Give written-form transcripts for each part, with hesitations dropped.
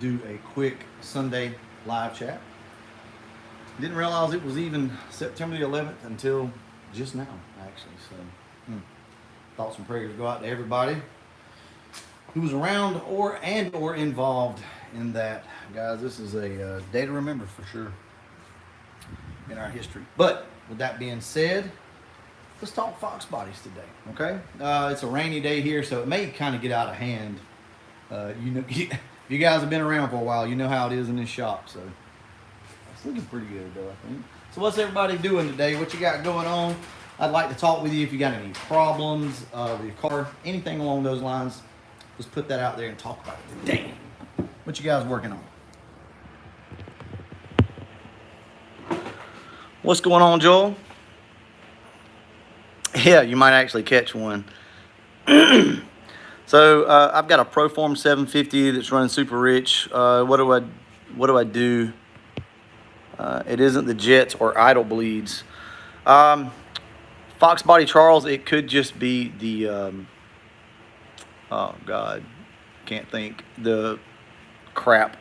Do a quick Sunday live chat. Didn't realize it was even September the 11th until just now, actually. So, thoughts and prayers go out to everybody who was around or involved in that. Guys, this is a day to remember for sure in our history. But with that being said, let's talk Foxbodies today, okay? It's a rainy day here, so it may kind of get out of hand. If you guys have been around for a while, you know how it is in this shop. So it's looking pretty good, though, I think. So what's everybody doing today? What you got going on? I'd like to talk with you if you got any problems with your car, anything along those lines. Let's put that out there and talk about it today. What you guys working on? What's going on, Joel? Yeah, you might actually catch one. So I've got a Proform 750 that's running super rich. What do I do? It isn't the jets or idle bleeds. Foxbody Charles, it could just be the oh God, can't think. The crap.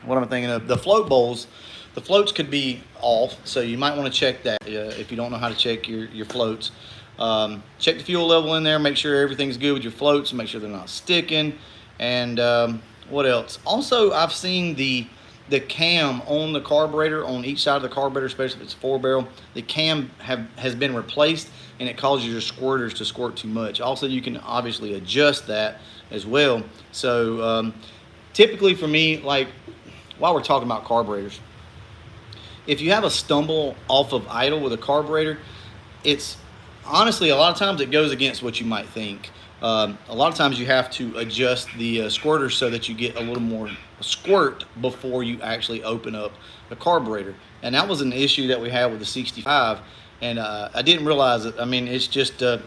What am I thinking of? The float bowls. The floats could be off, so you might want to check that if you don't know how to check your floats. Check the fuel level in there, make sure everything's good with your floats, make sure they're not sticking. And what else? Also, I've seen the cam on the carburetor, on each side of the carburetor, especially if it's a 4-barrel, the cam has been replaced, and it causes your squirters to squirt too much. Also, you can obviously adjust that as well. So typically for me, like while we're talking about carburetors, if you have a stumble off of idle with a carburetor, it's honestly, a lot of times it goes against what you might think. A lot of times you have to adjust the squirter so that you get a little more squirt before you actually open up the carburetor. And that was an issue that we had with the 65. And I didn't realize it. I mean, it's just, it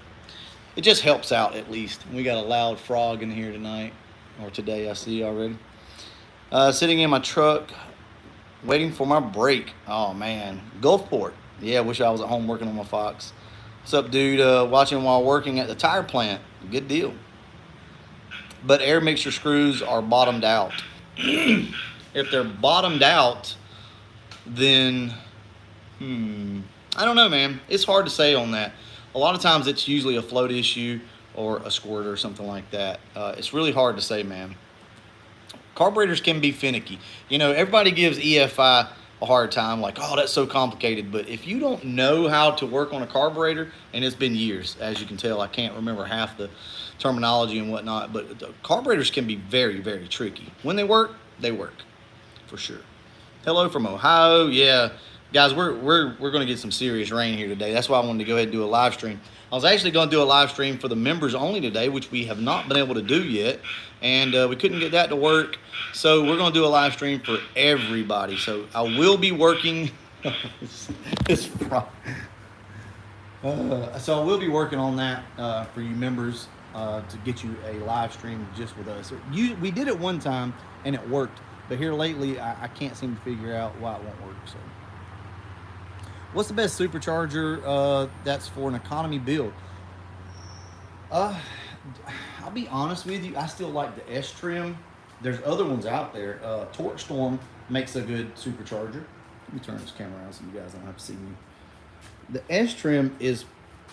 just helps out at least. We got a loud frog in here tonight, or today I see already. Sitting in my truck, waiting for my brake. Oh man, Gulfport. Yeah, I wish I was at home working on my Fox. What's up, dude? Watching while working at the tire plant. Good deal. But air mixture screws are bottomed out. If they're bottomed out, then, I don't know, man. It's hard to say on that. A lot of times it's usually a float issue or a squirter or something like that. It's really hard to say, man. Carburetors can be finicky. You know, everybody gives EFI a hard time, like, oh, that's so complicated. But if you don't know how to work on a carburetor, and it's been years, as you can tell, I can't remember half the terminology and whatnot, but the carburetors can be very, very tricky. When they work, for sure. Hello from Ohio. Yeah, guys, we're going to get some serious rain here today. That's why I wanted to go ahead and do a live stream. I was actually going to do a live stream for the members only today, which we have not been able to do yet, and we couldn't get that to work. So we're going to do a live stream for everybody. So I will be working. So I will be working on that for you members to get you a live stream just with us. We did it one time and it worked, but here lately I can't seem to figure out why it won't work. So, what's the best supercharger that's for an economy build? I'll be honest with you. I still like the S trim. There's other ones out there. Torque Storm makes a good supercharger. Let me turn this camera around so you guys don't have to see me. The S trim is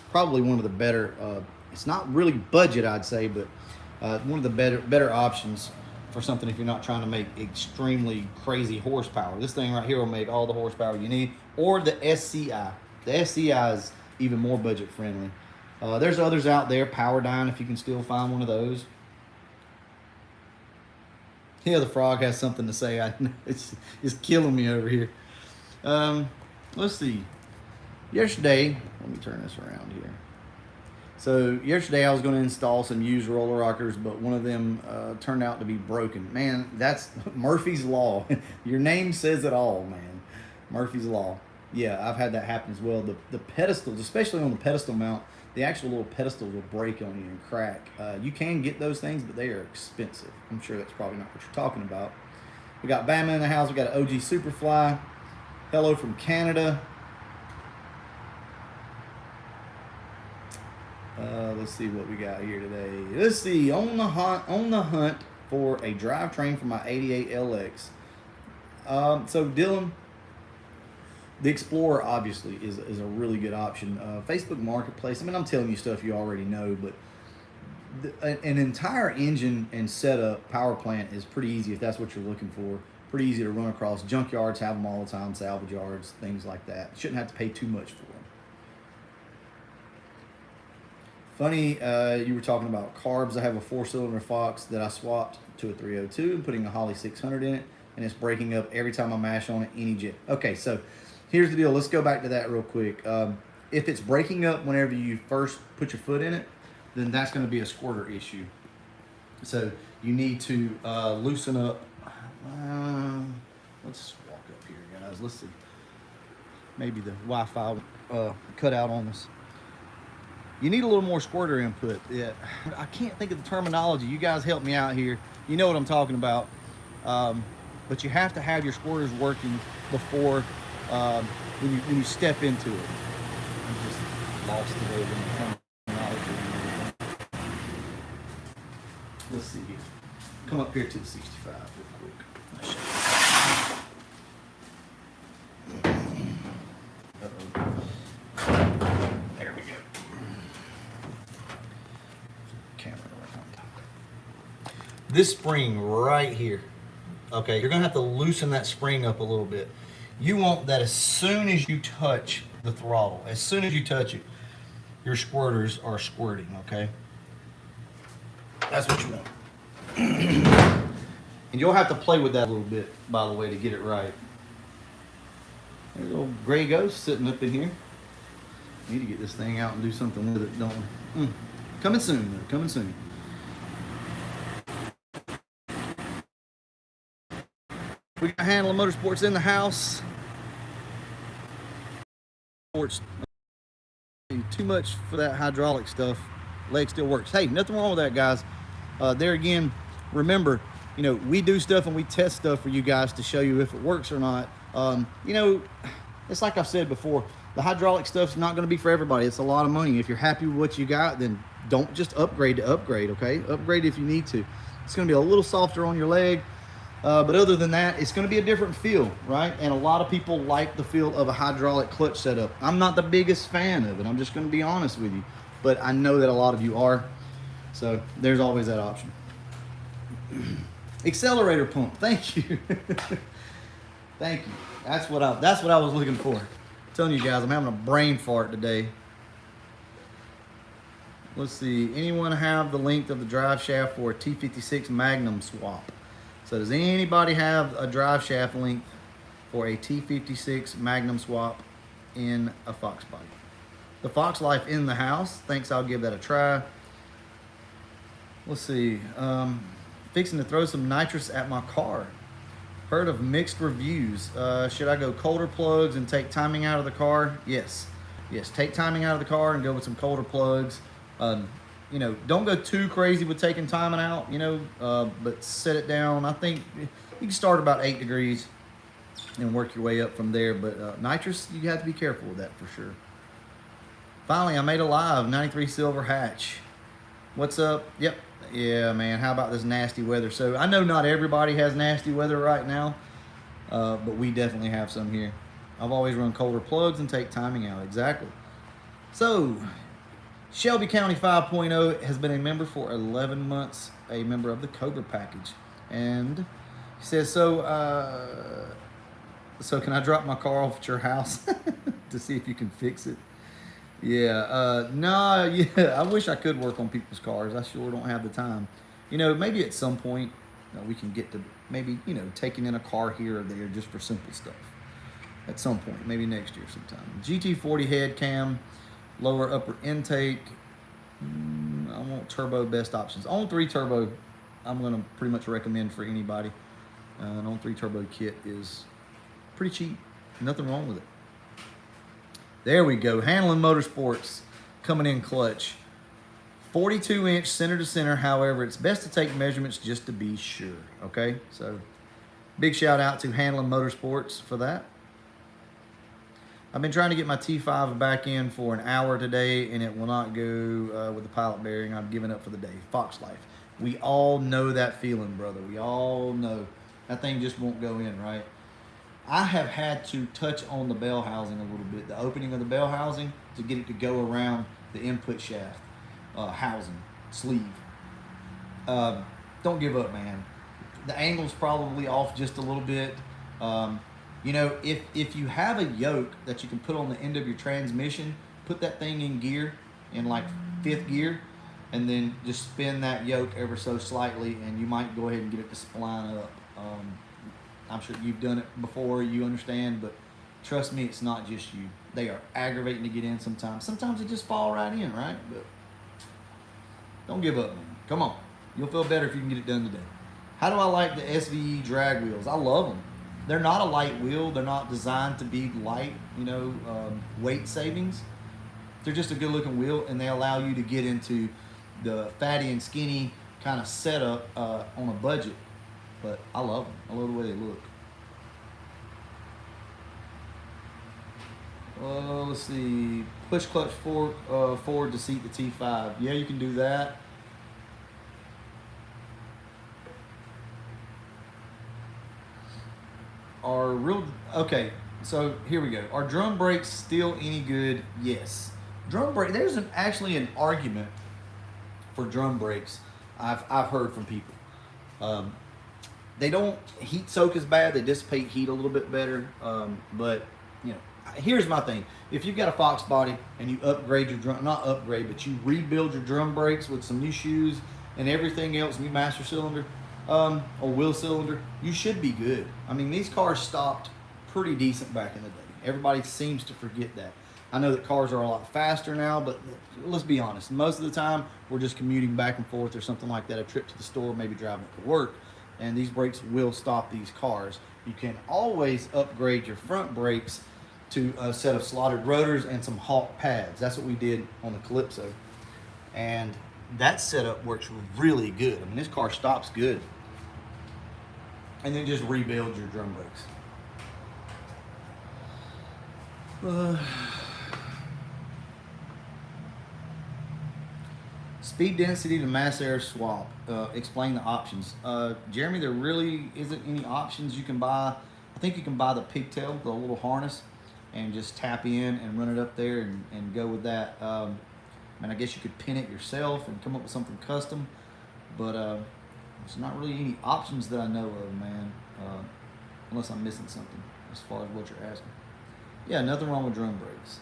probably one of the better. It's not really budget, I'd say, but one of the better options for something if you're not trying to make extremely crazy horsepower. This thing right here will make all the horsepower you need. Or the SCI. The SCI is even more budget friendly. There's others out there. Powerdyne, if you can still find one of those. Yeah, the frog has something to say. It's killing me over here. Let's see. Yesterday, let me turn this around here. So yesterday I was going to install some used roller rockers, but one of them turned out to be broken. Man, that's Murphy's Law. Your name says it all, man. Murphy's Law. Yeah, I've had that happen as well. The pedestals, especially on the pedestal mount, the actual little pedestals will break on you and crack. You can get those things, but they are expensive. I'm sure that's probably not what you're talking about. We got Bama in the house. We got an OG Superfly. Hello from Canada. Let's see what we got here today. Let's see. On the hunt for a drivetrain for my 88 LX. So Dylan, the Explorer obviously is a really good option. Facebook Marketplace, I mean, I'm telling you stuff you already know, but an entire engine and setup power plant is pretty easy if that's what you're looking for. Pretty easy to run across. Junkyards have them all the time, salvage yards, things like that. Shouldn't have to pay too much for them. Funny, you were talking about carbs. I have a 4-cylinder Fox that I swapped to a 302 and putting a Holly 600 in it, and it's breaking up every time I mash on it, any jet. Okay, so here's the deal. Let's go back to that real quick. If it's breaking up whenever you first put your foot in it, then that's going to be a squirter issue. So you need to loosen up. Let's walk up here, guys. Let's see. Maybe the Wi-Fi cut out on us. You need a little more squirter input. Yeah, I can't think of the terminology. You guys help me out here. You know what I'm talking about. But you have to have your squirters working before when you step into it. I'm just lost today in the terminology. Let's see here. Come up here to the 65 real quick. There we go. Camera right on top. This spring right here. Okay, you're gonna have to loosen that spring up a little bit. You want that as soon as you touch the throttle, as soon as you touch it, your squirters are squirting, okay? That's what you want. And you'll have to play with that a little bit, by the way, to get it right. There's a little gray ghost sitting up in here. Need to get this thing out and do something with it, don't we? Coming soon, though. Coming soon. We got Handling Motorsports in the house. Sports. Too much for that hydraulic stuff. Leg still works. Hey, nothing wrong with that, guys. There again, remember, you know, we do stuff and we test stuff for you guys to show you if it works or not. You know, it's like I've said before, the hydraulic stuff's not going to be for everybody. It's a lot of money. If you're happy with what you got, then don't just upgrade to upgrade, okay? Upgrade if you need to. It's going to be a little softer on your leg. But other than that, it's going to be a different feel, right? And a lot of people like the feel of a hydraulic clutch setup. I'm not the biggest fan of it. I'm just going to be honest with you. But I know that a lot of you are. So there's always that option. Accelerator pump. Thank you. Thank you. That's what I was looking for. I'm telling you guys, I'm having a brain fart today. Let's see. Anyone have the length of the drive shaft for a T56 Magnum swap? So does anybody have a drive shaft length for a T56 Magnum swap in a Foxbody? The Fox Life in the house. Thanks, I'll give that a try. Let's see. Fixing to throw some nitrous at my car. Heard of mixed reviews. Should I go colder plugs and take timing out of the car? Yes. Yes, take timing out of the car and go with some colder plugs. You know, don't go too crazy with taking timing out, you know, but set it down. I think you can start about 8 degrees and work your way up from there. But nitrous, you have to be careful with that for sure. Finally, I made a live 93 silver hatch. What's up? Yep. Yeah, man. How about this nasty weather? So I know not everybody has nasty weather right now, but we definitely have some here. I've always run colder plugs and take timing out. Exactly. So Shelby County 5.0 has been a member for 11 months, a member of the Cobra package. And he says, so can I drop my car off at your house to see if you can fix it? Yeah, I wish I could work on people's cars. I sure don't have the time. You know, maybe at some point we can get to maybe, you know, taking in a car here or there just for simple stuff. At some point, maybe next year sometime. GT40 head cam, lower upper intake. I want turbo best options. On 3 turbo, I'm going to pretty much recommend for anybody. An on 3 turbo kit is pretty cheap. Nothing wrong with it. There we go. Handling Motorsports coming in clutch. 42-inch center to center. However, it's best to take measurements just to be sure. Okay, so big shout out to Handling Motorsports for that. I've been trying to get my T5 back in for an hour today, and it will not go with the pilot bearing. I've given up for the day. Fox Life. We all know that feeling, brother. We all know that thing just won't go in, right? I have had to touch on the bell housing a little bit, the opening of the bell housing, to get it to go around the input shaft housing sleeve. Uh, don't give up, man. The angle's probably off just a little bit. Um, if you have a yoke that you can put on the end of your transmission, put that thing in gear, in like fifth gear, and then just spin that yoke ever so slightly, and you might go ahead and get it to spline up. I'm sure you've done it before, you understand, but trust me, it's not just you. They are aggravating to get in sometimes. Sometimes they just fall right in, right? But don't give up, man. Come on. You'll feel better if you can get it done today. How do I like the SVE drag wheels? I love them. They're not a light wheel. They're not designed to be light, weight savings. They're just a good looking wheel, and they allow you to get into the fatty and skinny kind of setup on a budget. But I love them. I love the way they look. Let's see. Push clutch forward to seat the T5. Yeah, you can do that. Okay, so here we go. Are drum brakes still any good? Yes. Drum brake. There's actually an argument for drum brakes. I've heard from people. They don't heat soak as bad. They dissipate heat a little bit better. But here's my thing. If you've got a Foxbody and you upgrade your drum, not upgrade, but you rebuild your drum brakes with some new shoes and everything else, new master cylinder or wheel cylinder, you should be good. I mean, these cars stopped pretty decent back in the day. Everybody seems to forget that. I know that cars are a lot faster now, but let's be honest. Most of the time, we're just commuting back and forth or something like that, a trip to the store, maybe driving to work, and these brakes will stop these cars. You can always upgrade your front brakes to a set of slotted rotors and some Hawk pads. That's what we did on the Calypso. And that setup works really good. I mean, this car stops good. And then just rebuild your drum brakes. Speed density to mass air swap. Explain the options. Jeremy, there really isn't any options you can buy. I think you can buy the pigtail, the little harness, and just tap in and run it up there and go with that. I guess you could pin it yourself and come up with something custom, but there's not really any options that I know of, man, unless I'm missing something as far as what you're asking. Yeah, nothing wrong with drum brakes.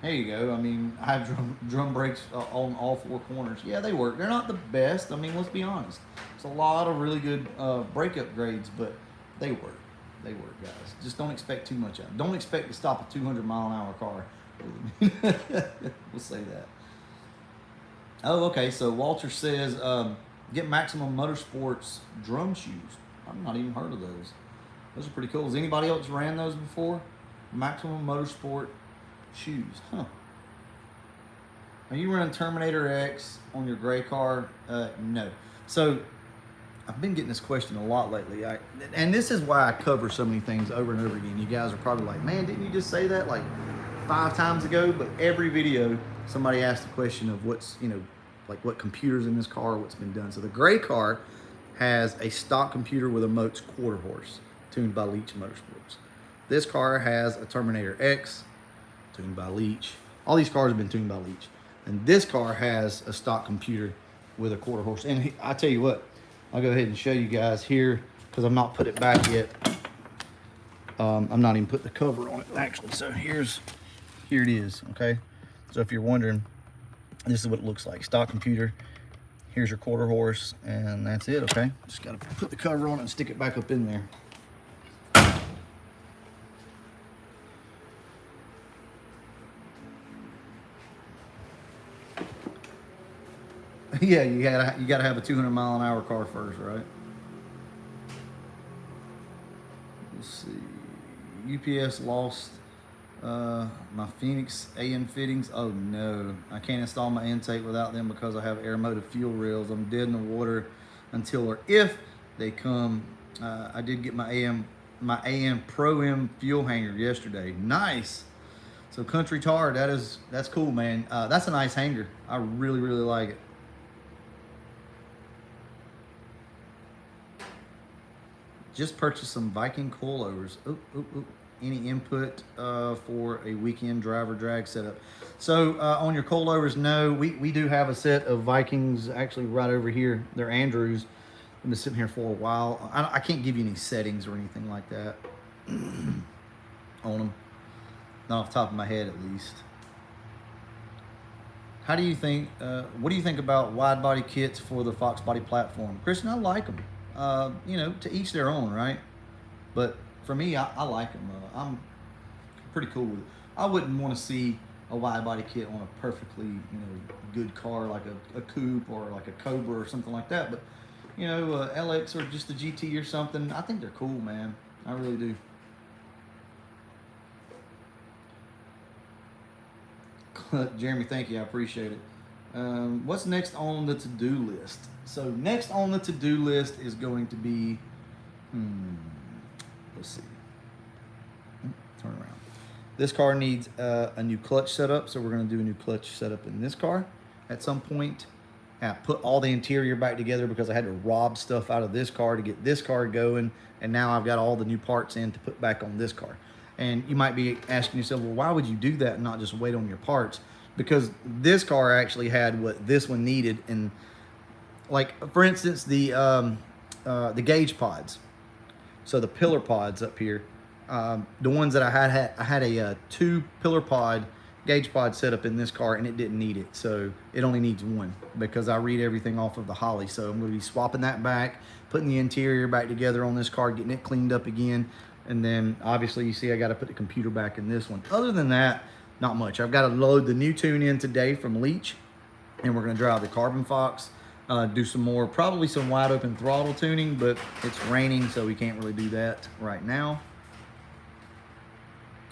There you go. I mean, I have drum brakes on all four corners. Yeah, they work. They're not the best. I mean, let's be honest. There's a lot of really good brake upgrades, but they work. They work, guys. Just don't expect too much out of them. Don't expect to stop a 200-mile-an-hour car. We'll say that. Oh, okay. So Walter says, get Maximum Motorsports drum shoes. I've not even heard of those. Those are pretty cool. Has anybody else ran those before? Maximum Motorsport shoes. Huh. Are you running Terminator X on your gray car? No. So I've been getting this question a lot lately. And this is why I cover so many things over and over again. You guys are probably like, man, didn't you just say that like 5 times ago? But every video, somebody asks the question of what's, like what computer's in this car, what's been done. So the gray car has a stock computer with a Moats quarter horse, tuned by Leach Motorsports. This car has a Terminator X, tuned by Leach. All these cars have been tuned by Leach. And this car has a stock computer with a quarter horse. And I tell you what, I'll go ahead and show you guys here because I've not put it back yet. I'm not even put the cover on it actually. So here it is, okay? So if you're wondering, this is what it looks like. Stock computer. Here's your quarter horse, and that's it, okay? Just gotta put the cover on it and stick it back up in there. Yeah, you gotta have a 200-mile-an-hour car first, right? Let's see. UPS lost my Phoenix AM fittings. Oh no, I can't install my intake without them because I have air motive fuel rails. I'm dead in the water until or if they come. I did get my AM Pro M fuel hanger yesterday. Nice. So Country Tar, that's cool, man. That's a nice hanger. I really like it. Just purchased some Viking coilovers. Any input for a weekend driver drag setup? So on your coilovers, no, we do have a set of Vikings actually right over here. They're Andrews. I've been sitting here for a while. I can't give you any settings or anything like that on them. Not off the top of my head, at least. How do you think, what do you think about wide body kits for the Foxbody platform? Christian, I like them. You know, to each their own, right? But for me, I like them. I'm pretty cool with it. I wouldn't want to see a wide body kit on a perfectly, you know, good car like a coupe or like a Cobra or something like that. But, you know, LX or just a GT or something, I think they're cool, man. I really do. Jeremy, thank you. I appreciate it. What's next on the to-do list? So next on the to-do list is going to be, let's see. Turn around. This car needs a new clutch setup, so we're going to do a new clutch setup in this car at some point. I put all the interior back together because I had to rob stuff out of this car to get this car going, and now I've got all the new parts in to put back on this car. And you might be asking yourself, well, why would you do that and not just wait on your parts? Because this car actually had what this one needed. And like, for instance, the gauge pods. So the pillar pods up here, the ones that I had a 2 pillar pod gauge pod set up in this car, and it didn't need it. So it only needs 1 because I read everything off of the Holly. So I'm going to be swapping that back, putting the interior back together on this car, getting it cleaned up again. And then obviously you see I got to put the computer back in this one. Other than that, not much. I've got to load the new tune in today from Leach, and we're going to drive the Carbon Fox, do some more, probably some wide open throttle tuning, but it's raining, so we can't really do that right now.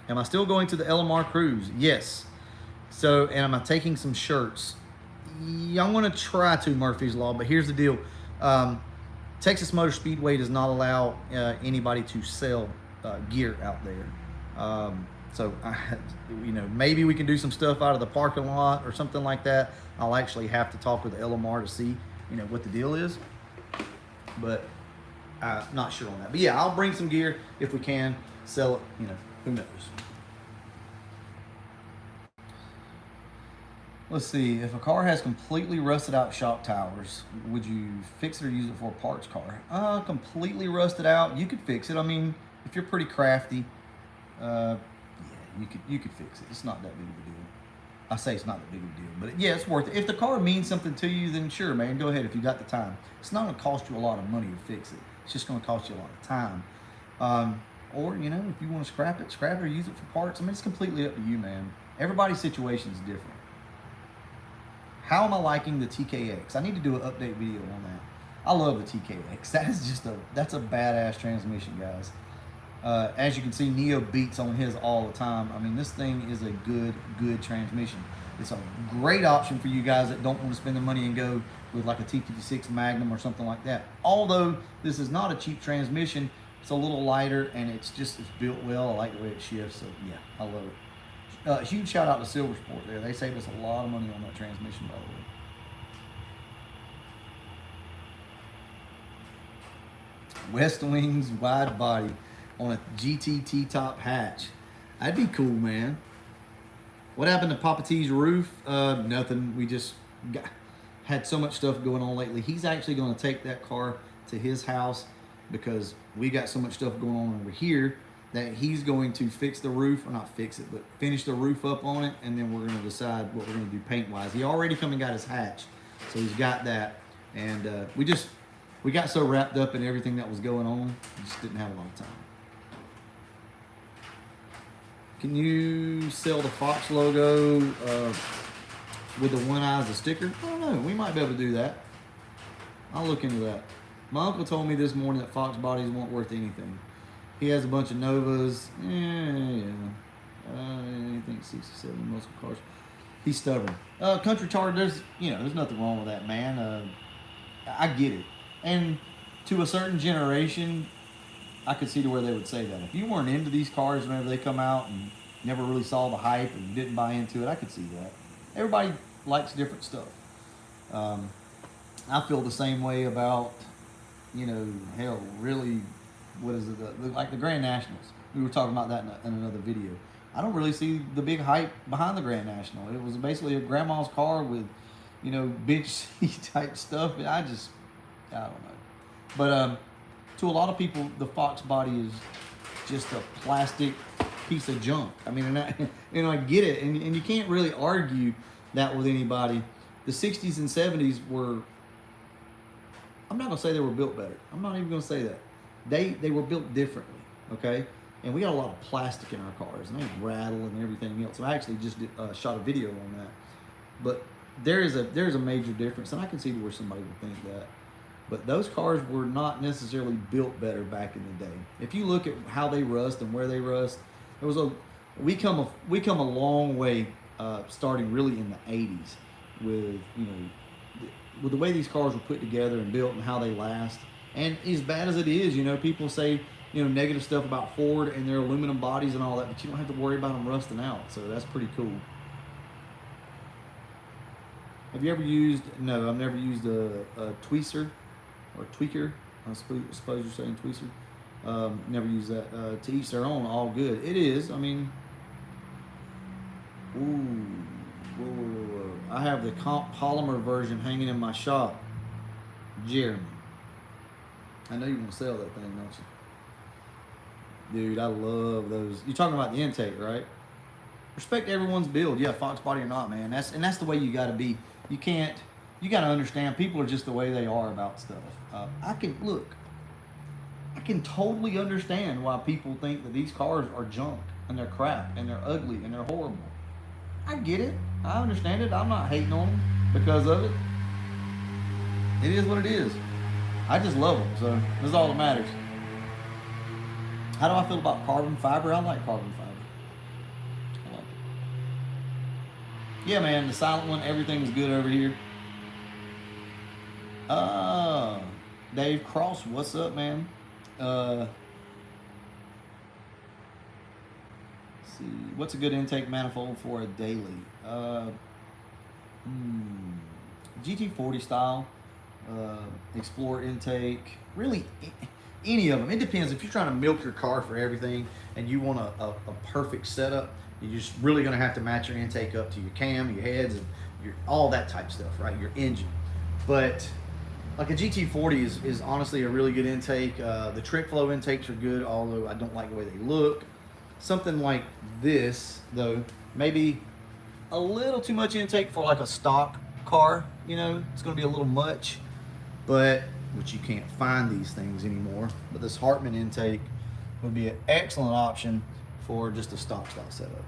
Am I still going to the LMR cruise? Yes. So, and am I taking some shirts? Yeah, I'm going to try to, Murphy's Law, but here's the deal. Texas Motor Speedway does not allow anybody to sell gear out there. So, you know, maybe we can do some stuff out of the parking lot or something like that. I'll actually have to talk with the LMR to see, you know, what the deal is. But I'm not sure on that. But yeah, I'll bring some gear if we can sell it, you know, who knows. Let's see, if a car has completely rusted out shock towers, would you fix it or use it for a parts car? Completely rusted out, you could fix it. I mean, if you're pretty crafty, yeah, you could fix it. It's not that big of a deal. I say it's not that big of a deal, but yeah, it's worth it. If the car means something to you, then sure, man, go ahead if you got the time. It's not going to cost you a lot of money to fix it. It's just going to cost you a lot of time. Or, you know, if you want to scrap it or use it for parts. I mean, it's completely up to you, man. Everybody's situation is different. How am I liking the TKX? I need to do an update video on that. I love the TKX. That is just that's a badass transmission, guys. As you can see, Neo beats on his all the time. I mean, this thing is a good transmission. It's a great option for you guys that don't want to spend the money and go with like a T56 Magnum or something like that. Although this is not a cheap transmission, it's a little lighter and it's built well. I like the way it shifts, so yeah, I love it. Huge shout out to Silver Sport there. They saved us a lot of money on that transmission, by the way. West Wings wide body on a GT T-top hatch. That'd be cool, man. What happened to Papa T's roof? Nothing. We just had so much stuff going on lately. He's actually going to take that car to his house because we got so much stuff going on over here that he's going to fix the roof, or not fix it, but finish the roof up on it, and then we're going to decide what we're going to do paint-wise. He already come and got his hatch, so he's got that. And we got so wrapped up in everything that was going on, we just didn't have a lot of time. Can you sell the Fox logo with the one eye as a sticker? I don't know. We might be able to do that. I'll look into that. My uncle told me this morning that Fox bodies weren't worth anything. He has a bunch of Novas. Anything 67 muscle cars. He's stubborn. Country Tar, there's nothing wrong with that, man. I get it. And to a certain generation, I could see to where they would say that. If you weren't into these cars whenever they come out and never really saw the hype and didn't buy into it, I could see that. Everybody likes different stuff. I feel the same way about, hell, really what is it, like the Grand Nationals. We were talking about that in another video. I don't really see the big hype behind the Grand National. It was basically a grandma's car with, you know, bench seat type stuff. I don't know. But to a lot of people, the Foxbody is just a plastic piece of junk. I mean, and I get it, and you can't really argue that with anybody. The 60s and 70s were, I'm not gonna say they were built better. I'm not even gonna say that. They were built differently, okay? And we got a lot of plastic in our cars, and they rattle and everything else. So I actually just shot a video on that. But there's a major difference, and I can see where somebody would think that. But those cars were not necessarily built better back in the day. If you look at how they rust and where they rust, we come a long way starting really in the 80s with, you know, with the way these cars were put together and built and how they last. And as bad as it is, you know, people say, you know, negative stuff about Ford and their aluminum bodies and all that, but you don't have to worry about them rusting out. So that's pretty cool. Have you ever used? No, I've never used a tweezer or tweaker. I suppose you're saying tweezer. Never used that. To each their own. All good. It is. I mean, whoa. I have the comp polymer version hanging in my shop. Jeremy, I know you want to sell that thing, don't you? Dude, I love those. You're talking about the intake, right? Respect everyone's build. Yeah, Foxbody or not, man. That's the way you got to be. You got to understand people are just the way they are about stuff. I can totally understand why people think that these cars are junk and they're crap and they're ugly and they're horrible. I get it. I understand it. I'm not hating on them because of it. It is what it is. I just love them, so this is all that matters. How do I feel about carbon fiber? I like carbon fiber. I like it. Yeah, man, the silent one, everything's good over here. Dave Cross, what's up, man? Let's see, what's a good intake manifold for a daily? GT40 style, Explorer intake, really any of them. It depends. If you're trying to milk your car for everything and you want a perfect setup, you're just really going to have to match your intake up to your cam, your heads, and all that type of stuff, right? Your engine. But like a GT40 is honestly a really good intake. The trick flow intakes are good, although I don't like the way they look. Something like this, though, maybe a little too much intake for like a stock car. You know, it's going to be a little much, which you can't find these things anymore. But this Hartman intake would be an excellent option for just a stock style setup.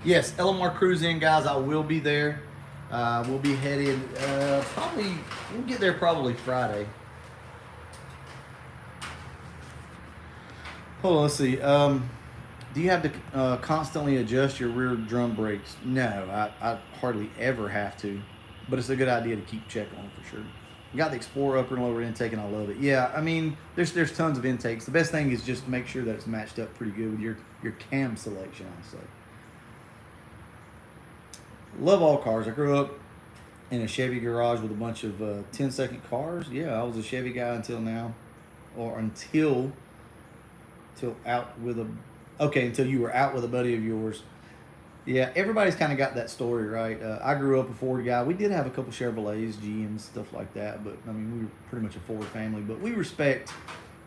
Yes, LMR Cruise In, guys. I will be there. We'll be headed we'll get there probably Friday. Hold on, let's see. Do you have to constantly adjust your rear drum brakes? No, I hardly ever have to, but it's a good idea to keep check on for sure. Got the Explorer upper and lower intake, and I love it. Yeah, I mean, there's tons of intakes. The best thing is just make sure that it's matched up pretty good with your cam selection, I'll say. Love all cars. I grew up in a Chevy garage with a bunch of 10-second cars. Yeah, I was a Chevy guy until now, or until you were out with a buddy of yours. Yeah, everybody's kind of got that story, right? I grew up a Ford guy. We did have a couple Chevrolets, GMs, stuff like that, but I mean, we were pretty much a Ford family. But we respect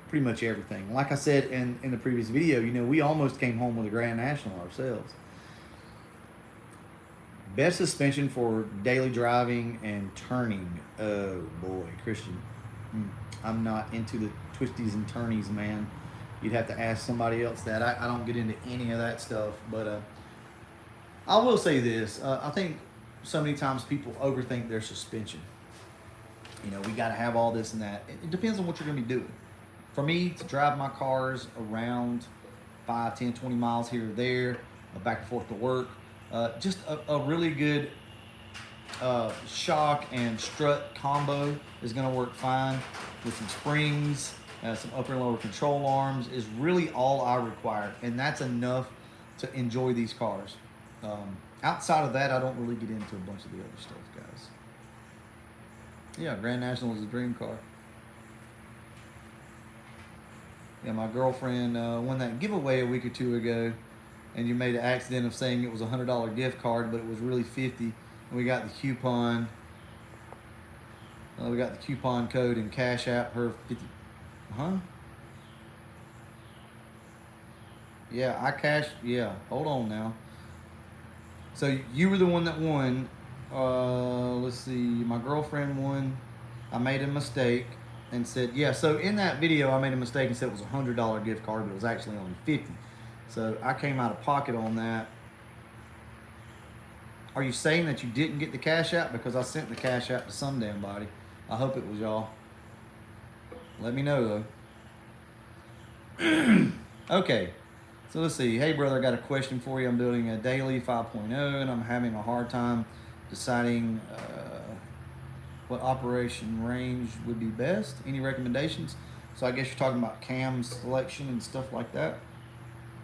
pretty much everything. Like I said in the previous video, you know, we almost came home with a Grand National ourselves. Best suspension for daily driving and turning. Oh boy, Christian, I'm not into the twisties and turnies, man. You'd have to ask somebody else that. I don't get into any of that stuff, but I will say this. I think so many times people overthink their suspension. You know, we got to have all this and that. It depends on what you're going to be doing. For me, to drive my cars around 5, 10, 20 miles here or there, back and forth to work, just a really good shock and strut combo is going to work fine with some springs, some upper and lower control arms is really all I require, and that's enough to enjoy these cars. Outside of that, I don't really get into a bunch of the other stuff, guys. Yeah, Grand National is a dream car. Yeah, my girlfriend won that giveaway a week or two ago, and you made an accident of saying it was a $100 gift card, but it was really 50. And we got the coupon. We got the coupon code and Cash App her 50. Huh? Yeah, I cashed. Yeah, hold on now. So you were the one that won. Let's see. My girlfriend won. I made a mistake and said, yeah. So in that video, I made a mistake and said it was a $100 gift card, but it was actually only 50. So I came out of pocket on that. Are you saying that you didn't get the Cash App? Because I sent the Cash App to some damn body. I hope it was y'all. Let me know though. Okay. So let's see. Hey brother, I got a question for you. I'm building a daily 5.0 and I'm having a hard time deciding what operation range would be best. Any recommendations? So I guess you're talking about cam selection and stuff like that.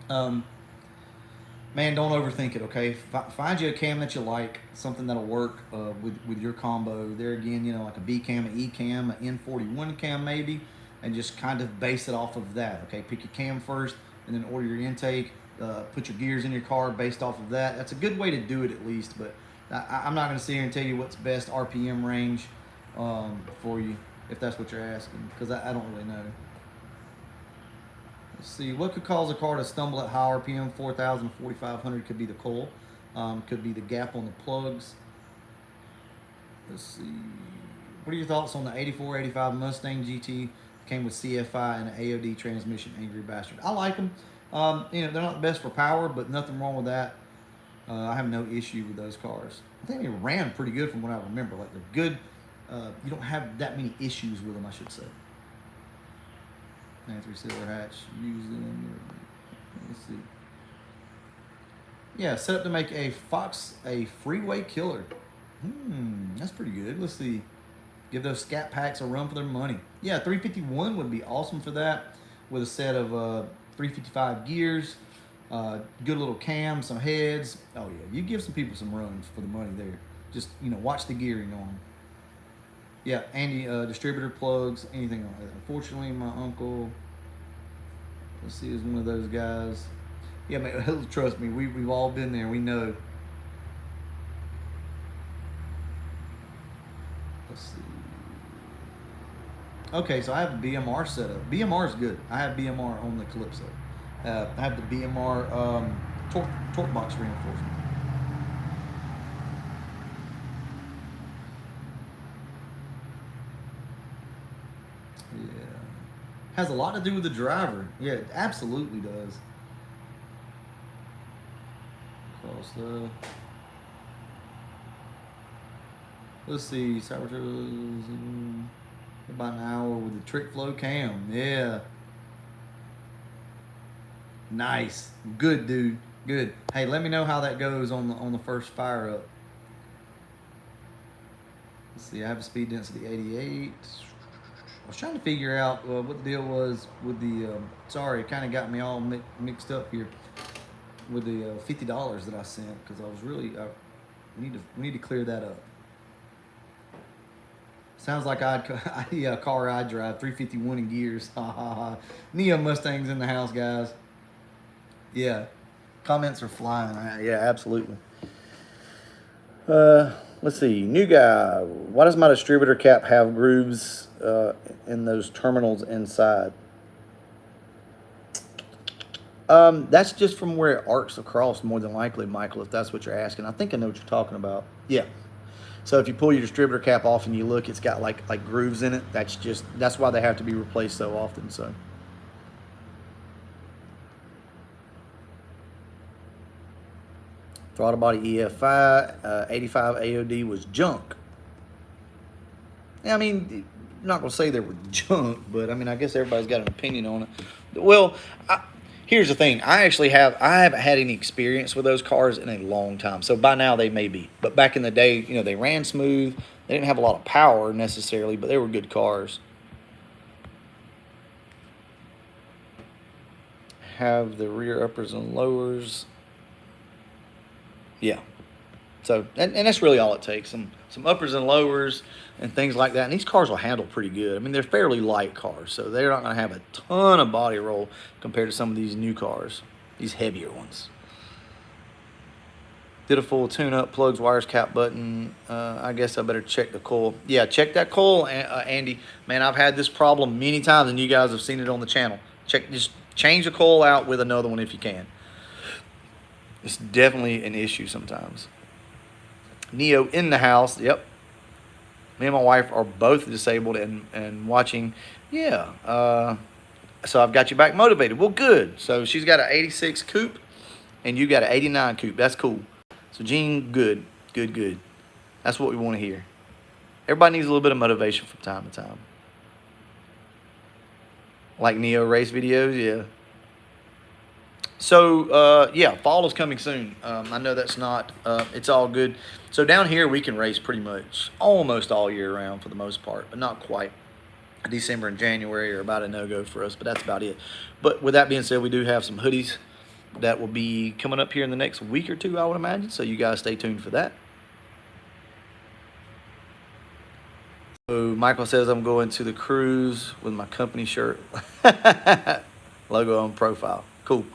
Man, don't overthink it, okay? Find you a cam that you like, something that'll work with your combo. There again, you know, like a B cam, an E cam, an N41 cam maybe, and just kind of base it off of that, okay? Pick your cam first, and then order your intake. Put your gears in your car based off of that. That's a good way to do it at least, but I'm not going to sit here and tell you what's best RPM range for you, if that's what you're asking, because I don't really know. Let's see, what could cause a car to stumble at high RPM? 4,000, 4,500 could be the coil, could be the gap on the plugs. Let's see, what are your thoughts on the 84, 85 Mustang GT? Came with CFI and an AOD transmission, Angry Bastard. I like them. You know, they're not the best for power, but nothing wrong with that. I have no issue with those cars. I think they ran pretty good from what I remember. Like, they're good. You don't have that many issues with them, I should say. 93 silver hatch using. Let's see. Yeah, set up to make a freeway killer. That's pretty good. Let's see. Give those scat packs a run for their money. Yeah, 351 would be awesome for that, with a set of 355 gears, good little cam, some heads. Oh yeah, you give some people some runs for the money there. Just, you know, watch the gearing on them. Yeah, Andy, distributor plugs, anything like that. Unfortunately, my uncle, let's see, is one of those guys. Yeah, man, trust me, we've all been there. We know. Let's see. Okay, so I have a BMR setup. BMR is good. I have BMR on the Calypso. I have the BMR torque box reinforcement. Yeah. Has a lot to do with the driver. Yeah, it absolutely does. Cross the. Let's see, Cybertruck. About an hour with the trick flow cam. Yeah. Nice. Good, dude. Good. Hey, let me know how that goes on the first fire up. Let's see, I have a speed density 88. I was trying to figure out what the deal was with the, sorry, it kind of got me all mixed up here with the $50 that I sent, because I was really, we need to clear that up. Sounds like a car I drive, 351 in gears. Ha ha ha. Neo Mustangs in the house, guys. Yeah, comments are flying. Yeah, absolutely. Let's see. New guy. Why does my distributor cap have grooves in those terminals inside? That's just from where it arcs across, more than likely, Michael, if that's what you're asking. I think I know what you're talking about. Yeah. So if you pull your distributor cap off and you look, it's got like grooves in it. That's why they have to be replaced so often. So. Throttle body EFI, 85 AOD was junk. Yeah, I mean, I'm not gonna say they were junk, but I mean, I guess everybody's got an opinion on it. Well, here's the thing. I haven't had any experience with those cars in a long time. So by now they may be. But back in the day, you know, they ran smooth. They didn't have a lot of power necessarily, but they were good cars. Have the rear uppers and lowers. Yeah. So, and that's really all it takes. Some uppers and lowers and things like that. And these cars will handle pretty good. I mean, they're fairly light cars, so they're not going to have a ton of body roll compared to some of these new cars, these heavier ones. Did a full tune-up, plugs, wires, cap button. I guess I better check the coil. Yeah, check that coil, Andy. Man, I've had this problem many times, and you guys have seen it on the channel. Just change the coil out with another one if you can. It's definitely an issue sometimes. Neo in the house. Yep. Me and my wife are both disabled and watching. Yeah. So I've got you back motivated. Well, good. So she's got an 86 coupe, and you got an 89 coupe. That's cool. So Gene, good. Good. That's what we want to hear. Everybody needs a little bit of motivation from time to time. Like Neo race videos, yeah. So, yeah, fall is coming soon. I know that's not, it's all good. So down here, we can race pretty much almost all year round for the most part, but not quite. December and January are about a no-go for us, but that's about it. But with that being said, we do have some hoodies that will be coming up here in the next week or two, I would imagine. So you guys stay tuned for that. So Michael says I'm going to the cruise with my company shirt. Logo on profile. Cool.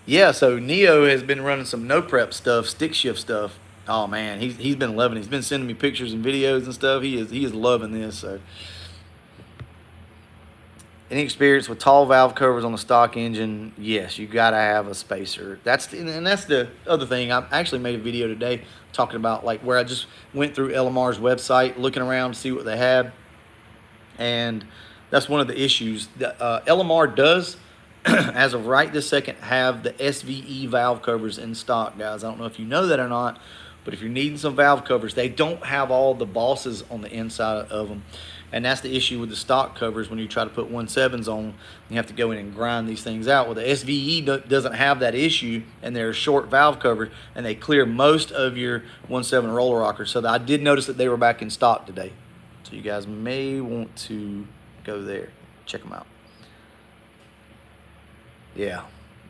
Yeah, so Neo has been running some no prep stuff, stick shift stuff. Oh man, he's been loving it. He's been sending me pictures and videos and stuff. He is loving this. So, any experience with tall valve covers on the stock engine? Yes, you gotta have a spacer. That's the other thing. I actually made a video today talking about like where I just went through LMR's website, looking around to see what they had, and that's one of the issues. The LMR does, as of right this second, have the SVE valve covers in stock, guys. I don't know if you know that or not, but if you're needing some valve covers, they don't have all the bosses on the inside of them. And that's the issue with the stock covers. When you try to put 1.7s on, you have to go in and grind these things out. Well, the SVE doesn't have that issue, and they're short valve covers, and they clear most of your 1.7 roller rockers. So I did notice that they were back in stock today. So you guys may want to go there. Check them out. Yeah,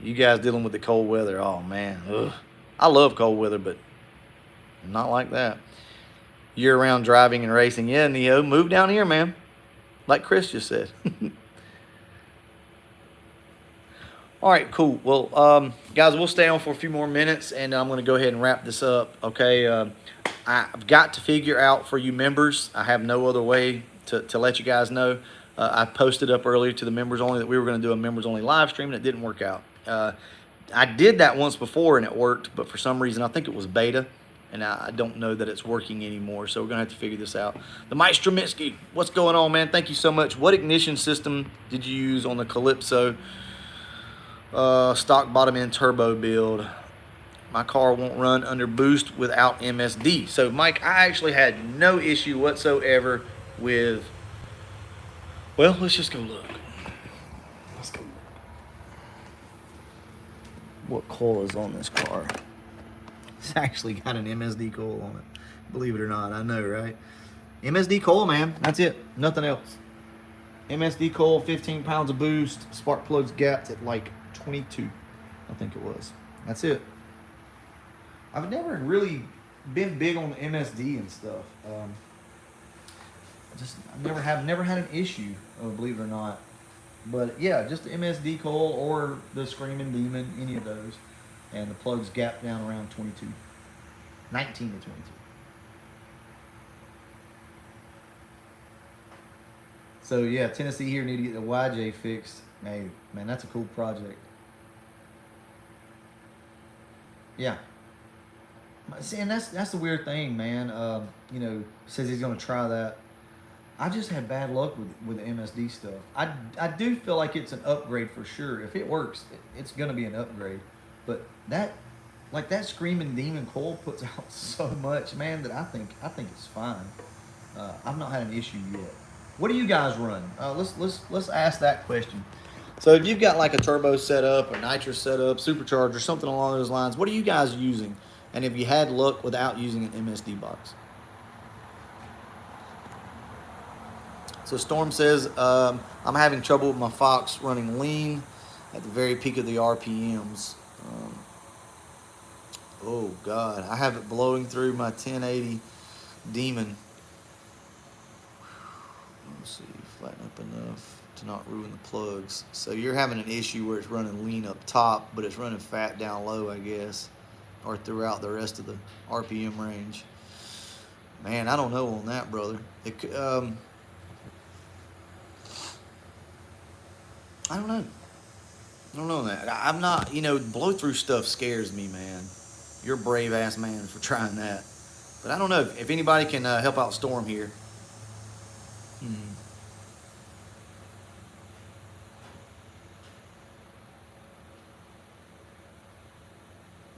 you guys dealing with the cold weather. Oh, man. Ugh. I love cold weather, but not like that. Year-round driving and racing. Yeah, Neo, move down here, man. Like Chris just said. All right, cool. Well, guys, we'll stay on for a few more minutes, and I'm going to go ahead and wrap this up, okay? I've got to figure out for you members. I have no other way to let you guys know. I posted up earlier to the members only that we were going to do a members only live stream, and it didn't work out. I did that once before, and it worked, but for some reason, I think it was beta. And I don't know that it's working anymore, so we're going to have to figure this out. The Mike Straminsky, what's going on, man? Thank you so much. What ignition system did you use on the Calypso stock bottom end turbo build? My car won't run under boost without MSD. So, Mike, I actually had no issue whatsoever with... Well, let's just go look. Let's go look. What coil is on this car? It's actually got an MSD coil on it. Believe it or not, I know, right? MSD coil, man. That's it. Nothing else. MSD coil, 15 pounds of boost. Spark plugs gapped at like 22, I think it was. That's it. I've never really been big on the MSD and stuff. I've never had an issue, believe it or not. But yeah, just the MSD coil or the Screaming Demon, any of those. And the plugs gap down around 22. 19 to 22. So yeah, Tennessee here need to get the YJ fixed. Hey, man, that's a cool project. Yeah. See, and that's the weird thing, man. You know, says he's gonna try that. I just had bad luck with the MSD stuff. I do feel like it's an upgrade for sure. If it works, it's gonna be an upgrade. But that Screaming Demon coil puts out so much, man, that I think it's fine. I've not had an issue yet. What do you guys run? Let's ask that question. So if you've got like a turbo setup, a nitrous setup, supercharger, something along those lines, what are you guys using? And have you had luck without using an MSD box? So Storm says, I'm having trouble with my Fox running lean at the very peak of the RPMs. Oh God, I have it blowing through my 1080 Demon. Let's see, flatten up enough to not ruin the plugs. So you're having an issue where it's running lean up top, but it's running fat down low, I guess, or throughout the rest of the RPM range. Man, I don't know on that, brother. I don't know. I don't know on that. I'm not, blow through stuff scares me, man. You're a brave ass man for trying that. But I don't know if anybody can help out Storm here.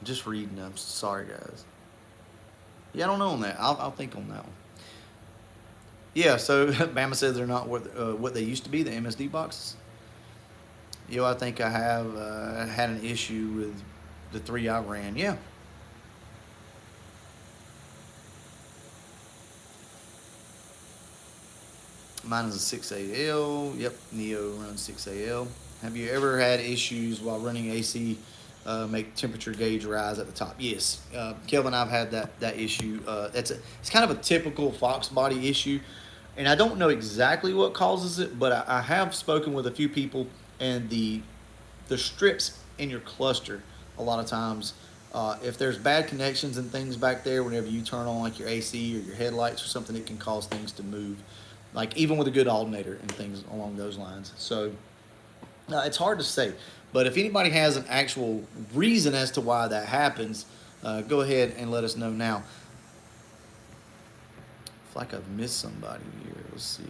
Just reading. I'm sorry, guys. Yeah, I don't know on that. I'll think on that one. Yeah, so Bama says they're not what they used to be, the MSD boxes. I think I have had an issue with the 3 I ran. Yeah. Mine is a 6AL. Yep, Neo runs 6AL. Have you ever had issues while running AC make temperature gauge rise at the top? Yes. Kelvin, I've had that issue. It's kind of a typical Foxbody issue. And I don't know exactly what causes it, but I have spoken with a few people, and the strips in your cluster, a lot of times, if there's bad connections and things back there, whenever you turn on like your AC or your headlights or something, it can cause things to move, like even with a good alternator and things along those lines. So it's hard to say, but if anybody has an actual reason as to why that happens, go ahead and let us know now. I feel like I've missed somebody here. Let's see.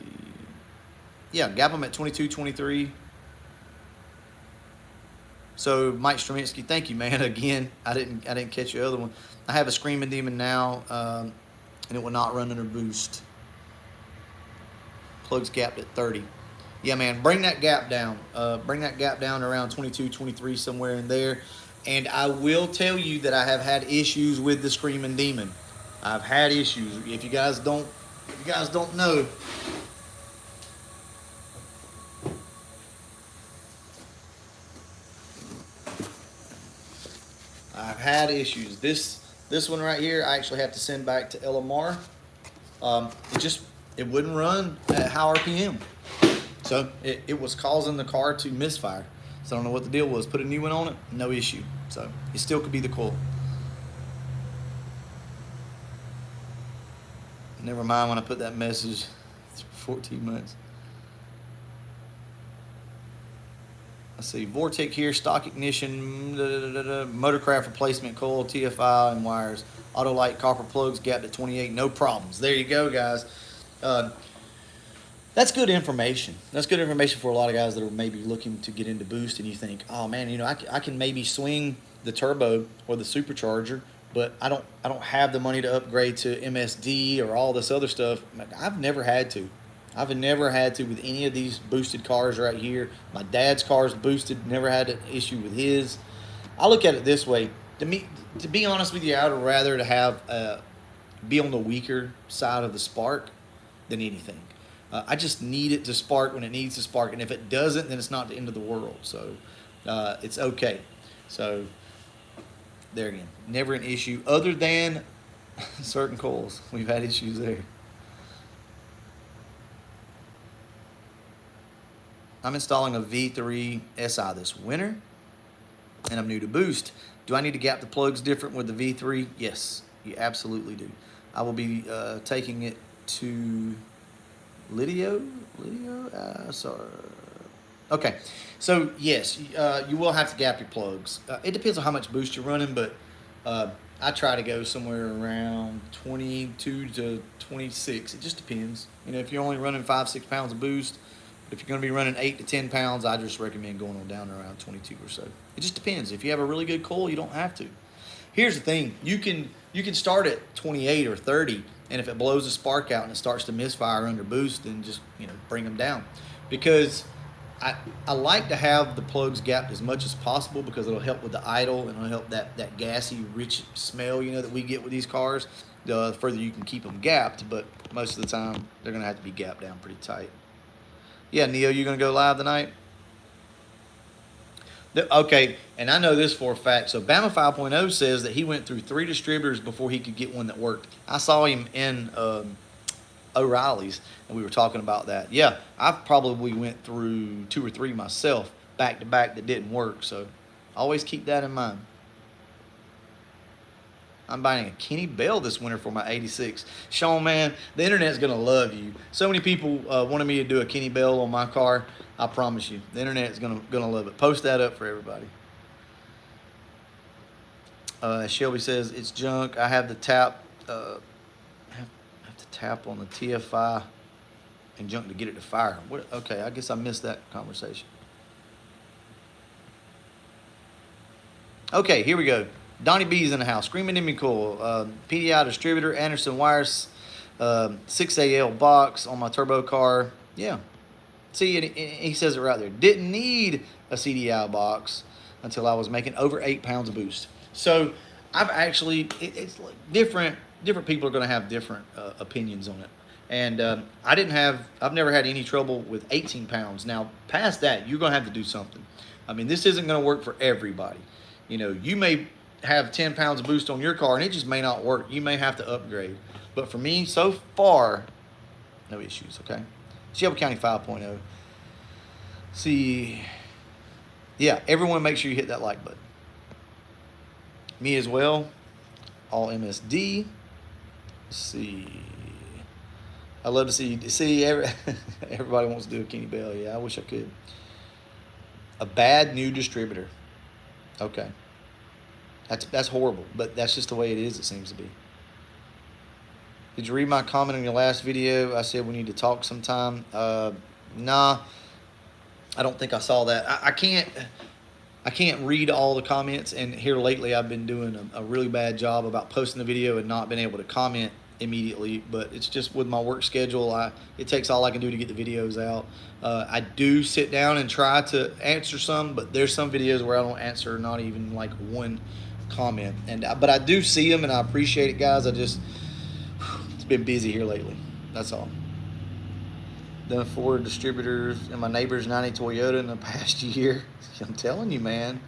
Yeah, gap them at 22, 23. So Mike Straminsky, thank you, man. Again, I didn't catch your other one. I have a Screaming Demon now, and it will not run under boost. Plugs gapped at 30. Yeah, man, bring that gap down. Bring that gap down to around 22, 23, somewhere in there. And I will tell you that I have had issues with the Screaming Demon. I've had issues. If you guys don't know, I've had issues. This one right here, I actually have to send back to LMR. It wouldn't run at high RPM, so it was causing the car to misfire. So I don't know what the deal was. Put a new one on it, no issue. So it still could be the coil. Never mind when I put that message. It's 14 months. Let's see, Vortec here, stock ignition, motorcraft replacement coil, TFI, and wires. Auto light copper plugs, gapped at 28, no problems. There you go, guys. That's good information. That's good information for a lot of guys that are maybe looking to get into boost, and you think, oh man, I can maybe swing the turbo or the supercharger, but I don't have the money to upgrade to MSD or all this other stuff. I've never had to. I've never had to with any of these boosted cars right here. My dad's car is boosted, never had an issue with his. I look at it this way. To be honest with you, I would rather to have be on the weaker side of the spark than anything. I just need it to spark when it needs to spark, and if it doesn't, then it's not the end of the world. So it's okay. So there again, never an issue other than certain coils. We've had issues there. I'm installing a V3 SI this winter, and I'm new to boost. Do I need to gap the plugs different with the V3? Yes, you absolutely do. I will be taking it to Lydio? Sorry. Okay, so yes, you will have to gap your plugs. It depends on how much boost you're running, but I try to go somewhere around 22 to 26. It just depends. If you're only running 5-6 pounds of boost, if you're going to be running 8 to 10 pounds, I just recommend going on down to around 22 or so. It just depends. If you have a really good coil, you don't have to. Here's the thing: you can start at 28 or 30, and if it blows a spark out and it starts to misfire under boost, then just bring them down. Because I like to have the plugs gapped as much as possible, because it'll help with the idle, and it'll help that gassy, rich smell that we get with these cars. The further you can keep them gapped, but most of the time they're going to have to be gapped down pretty tight. Yeah, Neo, you going to go live tonight? Okay, and I know this for a fact. So Bama 5.0 says that he went through 3 distributors before he could get one that worked. I saw him in O'Reilly's, and we were talking about that. Yeah, I probably went through 2 or 3 myself, back to back, that didn't work. So always keep that in mind. I'm buying a Kenny Bell this winter for my 86. Sean, man, the internet's going to love you. So many people wanted me to do a Kenny Bell on my car. I promise you, the internet's going to love it. Post that up for everybody. Shelby says, it's junk. I have the tap, have to tap on the TFI and junk to get it to fire. What? Okay, I guess I missed that conversation. Okay, here we go. Donnie B's in the house. Screaming in me cool. PDI distributor, Anderson wires, 6AL box on my turbo car. Yeah. See, and he says it right there. Didn't need a CDI box until I was making over 8 pounds of boost. So I've actually, it's like different people are going to have different opinions on it. And I've never had any trouble with 18 pounds. Now, past that, you're going to have to do something. I mean, this isn't going to work for everybody. You know, you may have 10 pounds of boost on your car and it just may not work. You may have to upgrade. But for me, so far, no issues, okay? Shelby County 5.0. See, yeah, everyone make sure you hit that like button. Me as well. All MSD. Let's see. I love to see everybody wants to do a Kenny Bell. Yeah, I wish I could. A bad new distributor. Okay. That's horrible, but that's just the way it is, it seems to be. Did you read my comment on your last video? I said we need to talk sometime. Nah, I don't think I saw that. I can't read all the comments, and here lately I've been doing a really bad job about posting the video and not being able to comment immediately, but it's just with my work schedule, it takes all I can do to get the videos out. I do sit down and try to answer some, but there's some videos where I don't answer not even like one comment, but I do see them and I appreciate it, guys. It's been busy here lately, that's all. Done 4 distributors and my neighbor's 90 Toyota in the past year. I'm telling you, man.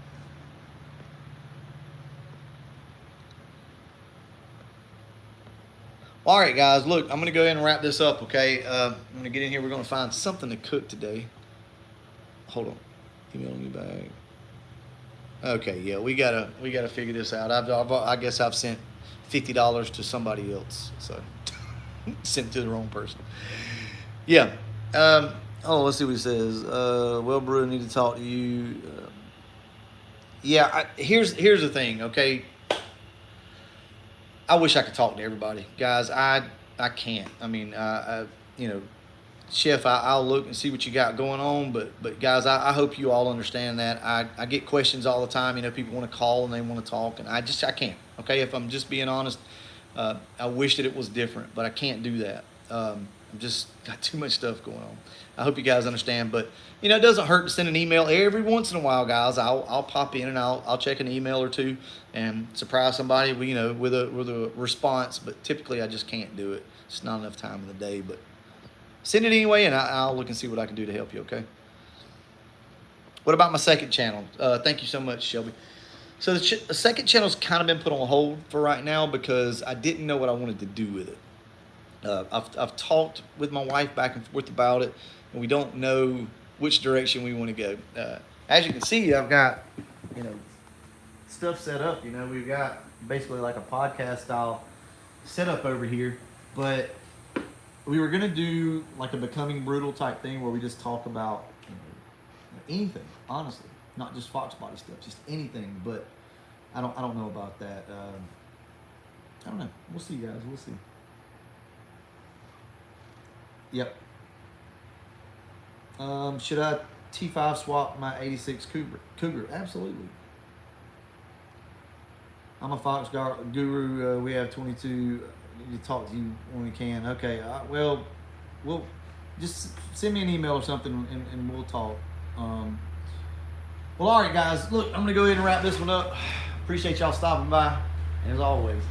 All right, guys, look, I'm going to go ahead and wrap this up, okay? I'm going to get in here. We're going to find something to cook today. Hold on. Email me back. Okay, yeah, we gotta figure this out. I guess I've sent $50 to somebody else, so sent it to the wrong person. Yeah. Let's see what he says. Well, Brew, I need to talk to you. Yeah, here's the thing, okay? I wish I could talk to everybody, guys. I can't. I mean, you know, Chef, I'll look and see what you got going on, but guys, I hope you all understand that. I get questions all the time. You know, people want to call and they want to talk, and I can't. Okay, if I'm just being honest, I wish that it was different, but I can't do that. I'm just got too much stuff going on. I hope you guys understand, but you know, it doesn't hurt to send an email every once in a while, guys. I'll pop in and I'll check an email or two and surprise somebody, you know, with a response. But typically, I just can't do it. It's not enough time in the day. But send it anyway, and I'll look and see what I can do to help you. Okay. What about my second channel? Thank you so much, Shelby. So the second channel's kind of been put on hold for right now because I didn't know what I wanted to do with it. I've talked with my wife back and forth about it, and we don't know which direction we want to go. As you can see, I've got, you know, stuff set up. You know, we've got basically like a podcast style setup over here, but we were gonna do like a Becoming Brutal type thing where we just talk about, you know, anything, honestly, not just Foxbody stuff, just anything. But I don't know about that. I don't know. We'll see, guys. We'll see. Yep. Should I T5 swap my 86 Cougar? Absolutely. I'm a Fox guru. We have 22. Need to talk to you when we can. Okay. Well, we'll just send me an email or something, and we'll talk. Well, all right, guys. Look, I'm gonna go ahead and wrap this one up. Appreciate y'all stopping by, and as always,